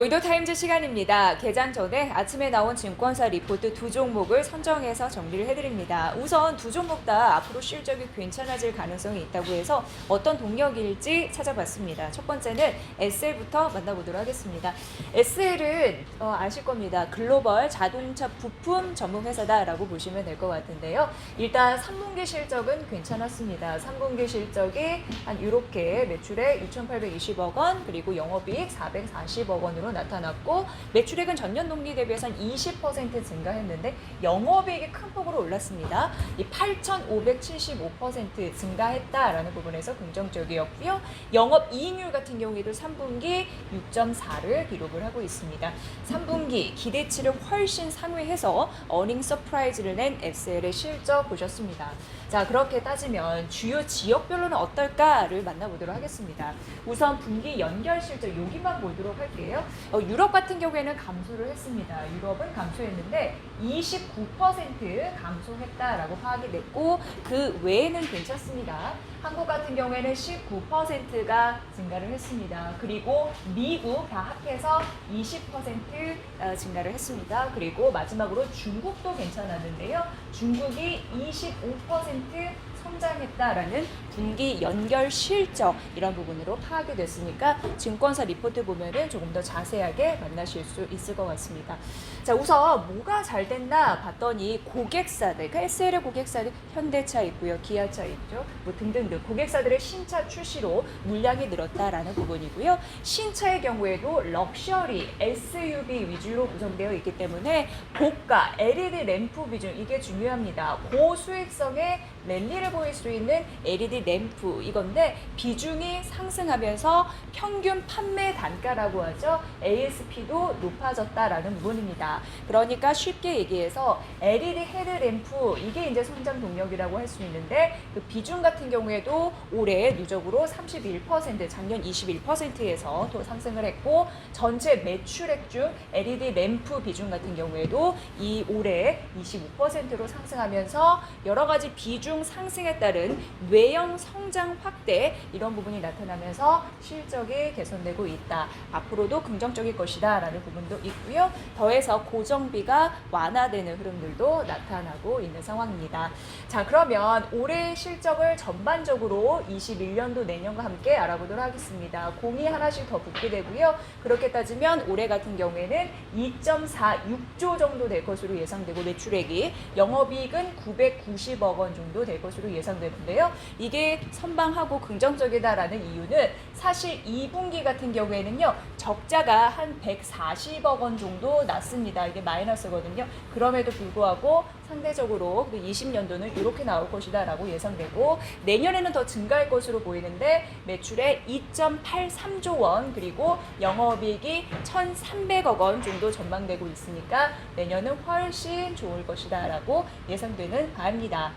의도타임즈 시간입니다. 개장 전에 아침에 나온 증권사 리포트 두 종목을 선정해서 정리를 해드립니다. 우선 두 종목 다 앞으로 실적이 괜찮아질 가능성이 있다고 해서 어떤 동력일지 찾아봤습니다. 첫 번째는 SL부터 만나보도록 하겠습니다. SL은 아실 겁니다. 글로벌 자동차 부품 전문 회사다라고 보시면 될 것 같은데요. 일단 3분기 실적은 괜찮았습니다. 3분기 실적이 한 이렇게 매출액 6,820억 원 그리고 영업이익 440억 원으로 나타났고 매출액은 전년 동기 대비해서 한 20% 증가했는데 영업이익이 큰 폭으로 올랐습니다. 이 8,575% 증가했다라는 부분에서 긍정적이었고요. 영업이익률 같은 경우에도 3분기 6.4를 기록을 하고 있습니다. 3분기 기대치를 훨씬 상회해서 어닝 서프라이즈를 낸 SL의 실적 보셨습니다. 자, 그렇게 따지면 주요 지역별로는 어떨까를 만나보도록 하겠습니다. 우선 분기 연결 실적 여기만 보도록 할게요. 유럽 같은 경우에는 감소를 했습니다. 유럽은 감소했는데 29% 감소했다라고 파악이 됐고 그 외에는 괜찮습니다. 한국 같은 경우에는 19%가 증가를 했습니다. 그리고 미국 다 합해서 20% 증가를 했습니다. 그리고 마지막으로 중국도 괜찮았는데요. 중국이 25% 성장했다라는 분기 연결 실적 이런 부분으로 파악이 됐으니까 증권사 리포트 보면은 조금 더 자세하게 만나실 수 있을 것 같습니다. 자, 우선 뭐가 잘 됐나 봤더니 고객사들, 그러니까 SL의 고객사들 현대차 있고요, 기아차 있죠, 뭐 등등등 고객사들의 신차 출시로 물량이 늘었다라는 부분이고요. 신차의 경우에도 럭셔리, SUV 위주로 구성되어 있기 때문에 고가, LED 램프 비중 이게 중요합니다. 고수익성의 랠리를 보일 수 있는 LED 램프 이건데 비중이 상승하면서 평균 판매 단가라고 하죠. ASP도 높아졌다라는 부분입니다. 그러니까 쉽게 얘기해서 LED 헤드램프 이게 이제 성장 동력이라고 할 수 있는데 그 비중 같은 경우에도 올해 누적으로 31% 작년 21%에서 또 상승을 했고 전체 매출액 중 LED 램프 비중 같은 경우에도 이 올해 25%로 상승하면서 여러 가지 비중 상승에 따른 외형 성장 확대 이런 부분이 나타나면서 실적이 개선되고 있다. 앞으로도 긍정적일 것이다 라는 부분도 있고요. 더해서 고정비가 완화되는 흐름들도 나타나고 있는 상황입니다. 자, 그러면 올해 실적을 전반적으로 21년도 내년과 함께 알아보도록 하겠습니다. 공이 하나씩 더 붙게 되고요. 그렇게 따지면 올해 같은 경우에는 2.46조 정도 될 것으로 예상되고 매출액이 영업이익은 990억 원 정도 될 것으로 예상되는데요. 이게 선방하고 긍정적이다라는 이유는 사실 2분기 같은 경우에는요. 적자가 한 140억 원 정도 났습니다. 이게 마이너스거든요. 그럼에도 불구하고 상대적으로 20년도는 이렇게 나올 것이다 라고 예상되고 내년에는 더 증가할 것으로 보이는데 매출액 2.83조 원 그리고 영업이익이 1,300억 원 정도 전망되고 있으니까 내년은 훨씬 좋을 것이다 라고 예상되는 바입니다.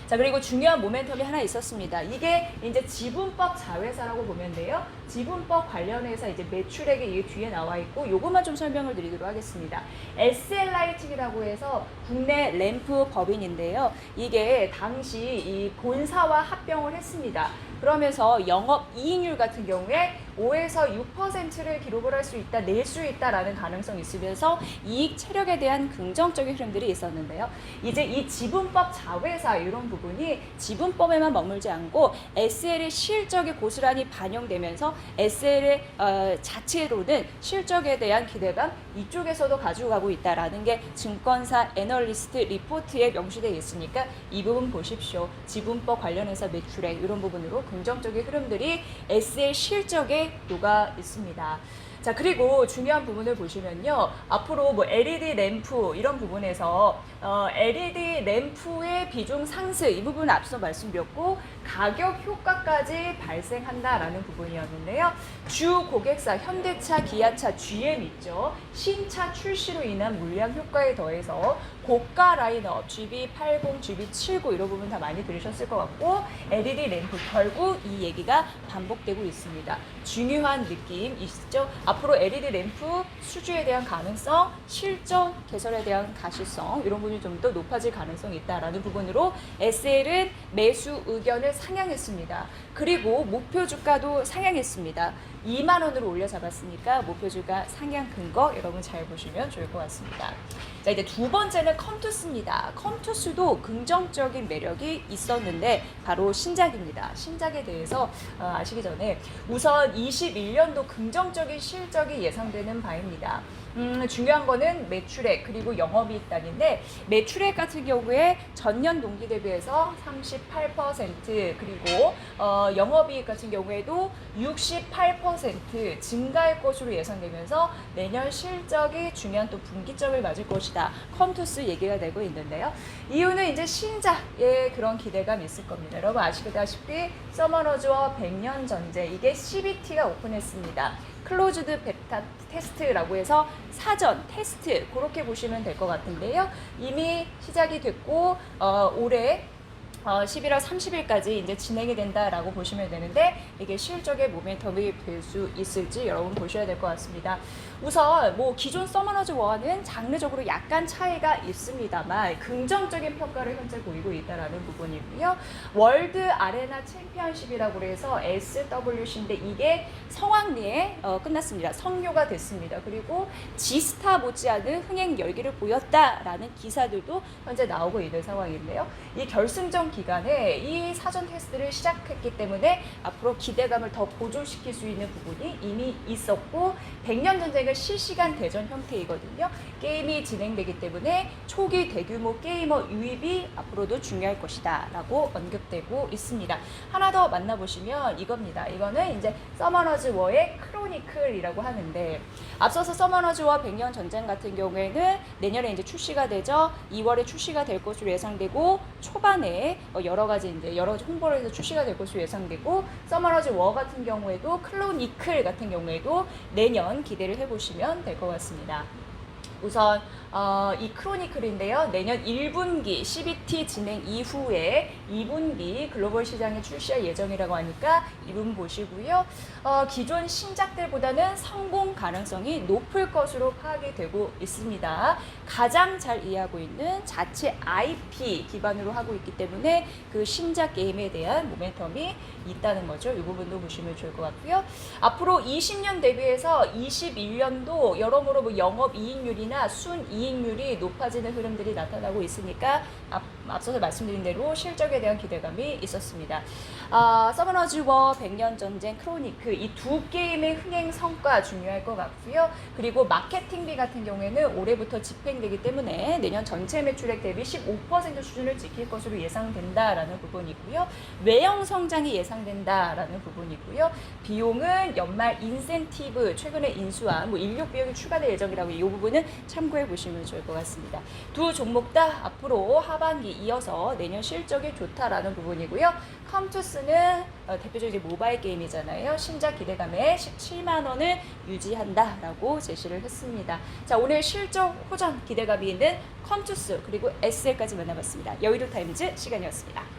자, 그리고 중요한 모멘텀이 하나 있었습니다. 이게 이제 지분법 자회사라고 보면 돼요. 지분법 관련해서 이제 매출액이 이게 뒤에 나와 있고 요것만 좀 설명을 드리도록 하겠습니다. SL라이팅이라고 해서 국내 램프 법인인데요. 이게 당시 이 본사와 합병을 했습니다. 그러면서 영업이익률 같은 경우에 5에서 6%를 기록을 할 수 있다, 낼 수 있다라는 가능성이 있으면서 이익 체력에 대한 긍정적인 흐름들이 있었는데요. 이제 이 지분법 자회사 이런 부분이 지분법에만 머물지 않고 SL의 실적이 고스란히 반영되면서 SL의 자체로는 실적에 대한 기대감 이쪽에서도 가지고 가고 있다라는 게 증권사 애널리스트 리포트에 명시되어 있으니까 이 부분 보십시오. 지분법 관련해서 매출액 이런 부분으로 긍정적인 흐름들이 SL 실적에 녹아 있습니다. 자, 그리고 중요한 부분을 보시면요. 앞으로 뭐 LED 램프 이런 부분에서 LED 램프의 비중 상승 이 부분은 앞서 말씀드렸고 가격 효과까지 발생한다라는 부분이었는데요. 주 고객사 현대차, 기아차, GM 있죠. 신차 출시로 인한 물량 효과에 더해서 고가 라인업 GB80, GB79 이런 부분 다 많이 들으셨을 것 같고 LED 램프 결국 이 얘기가 반복되고 있습니다. 중요한 느낌 있죠. 앞으로 LED 램프 수주에 대한 가능성, 실적 개선에 대한 가시성 이런 부분이 좀 더 높아질 가능성이 있다라는 부분으로 SL은 매수 의견을 상향했습니다. 그리고 목표 주가도 상향했습니다. 2만 원으로 올려 잡았으니까 목표주가 상향 근거 여러분 잘 보시면 좋을 것 같습니다. 자, 이제 두 번째는 컴투스입니다. 컴투스도 긍정적인 매력이 있었는데 바로 신작입니다. 신작에 대해서 아시기 전에 우선 21년도 긍정적인 실적이 예상되는 바입니다. 중요한 거는 매출액 그리고 영업이익 단인데 매출액 같은 경우에 전년 동기 대비해서 38% 그리고 영업이익 같은 경우에도 68% 증가할 것으로 예상되면서 내년 실적이 중요한 또 분기점을 맞을 것이다. 컴투스 얘기가 되고 있는데요. 이유는 이제 신작의 그런 기대감이 있을 겁니다. 여러분 아시다시피 서머너즈와 100년 전쟁 이게 CBT가 오픈했습니다. 클로즈드 베타 테스트라고 해서 사전 테스트 그렇게 보시면 될 것 같은데요. 이미 시작이 됐고 올해 11월 30일까지 이제 진행이 된다라고 보시면 되는데 이게 실적의 모멘텀이 될 수 있을지 여러분 보셔야 될 것 같습니다. 우선 뭐 기존 서머너즈 1은 장르적으로 약간 차이가 있습니다만 긍정적인 평가를 현재 보이고 있다라는 부분이고요. 월드 아레나 챔피언십이라고 해서 SWC인데 이게 성황리에 끝났습니다. 성료가 됐습니다. 그리고 지스타 못지않은 흥행 열기를 보였다라는 기사들도 현재 나오고 있는 상황인데요. 이 결승전 기간에 이 사전 테스트를 시작했기 때문에 앞으로 기대감을 더 보존시킬 수 있는 부분이 이미 있었고 100년 전쟁은 실시간 대전 형태이거든요. 게임이 진행되기 때문에 초기 대규모 게이머 유입이 앞으로도 중요할 것이다 라고 언급되고 있습니다. 하나 더 만나보시면 이겁니다. 이거는 이제 서머너즈 워의 크로니클이라고 하는데 앞서서 서머너즈 워 100년 전쟁 같은 경우에는 내년에 이제 출시가 되죠. 2월에 출시가 될 것으로 예상되고 초반에 여러 가지 홍보를 해서 출시가 될 것으로 예상되고 서머너즈 워 같은 경우에도 크로니클 같은 경우에도 내년 기대를 해보시면 될 것 같습니다. 우선 이 크로니클인데요. 내년 1분기 CBT 진행 이후에 2분기 글로벌 시장에 출시할 예정이라고 하니까 이분 보시고요. 기존 신작들보다는 성공 가능성이 높을 것으로 파악이 되고 있습니다. 가장 잘 이해하고 있는 자체 IP 기반으로 하고 있기 때문에 그 신작 게임에 대한 모멘텀이 있다는 거죠. 이 부분도 보시면 좋을 것 같고요. 앞으로 20년 대비해서 21년도 여러모로 뭐 영업이익률이나 순이익률이 높아지는 흐름들이 나타나고 있으니까 앞서서 말씀드린 대로 실적에 대한 기대감이 있었습니다. 서머너즈 워 100년 전쟁 크로니클 이 두 게임의 흥행 성과 중요할 것 같고요. 그리고 마케팅비 같은 경우에는 올해부터 집행되기 때문에 내년 전체 매출액 대비 15% 수준을 지킬 것으로 예상된다라는 부분이고요. 외형 성장이 예상된다라는 부분이고요. 비용은 연말 인센티브 최근에 인수한 인력 비용이 추가될 예정이라고 이 부분은 참고해 보시면 좋을 것 같습니다. 두 종목 다 앞으로 하반기 이어서 내년 실적이 좋다라는 부분이고요. 컴투스는 대표적인 모바일 게임이잖아요. 신작 기대감에 17만 원을 유지한다라고 제시를 했습니다. 자, 오늘 실적 호전 기대감이 있는 컴투스 그리고 SL까지 만나봤습니다. 여의도 타임즈 시간이었습니다.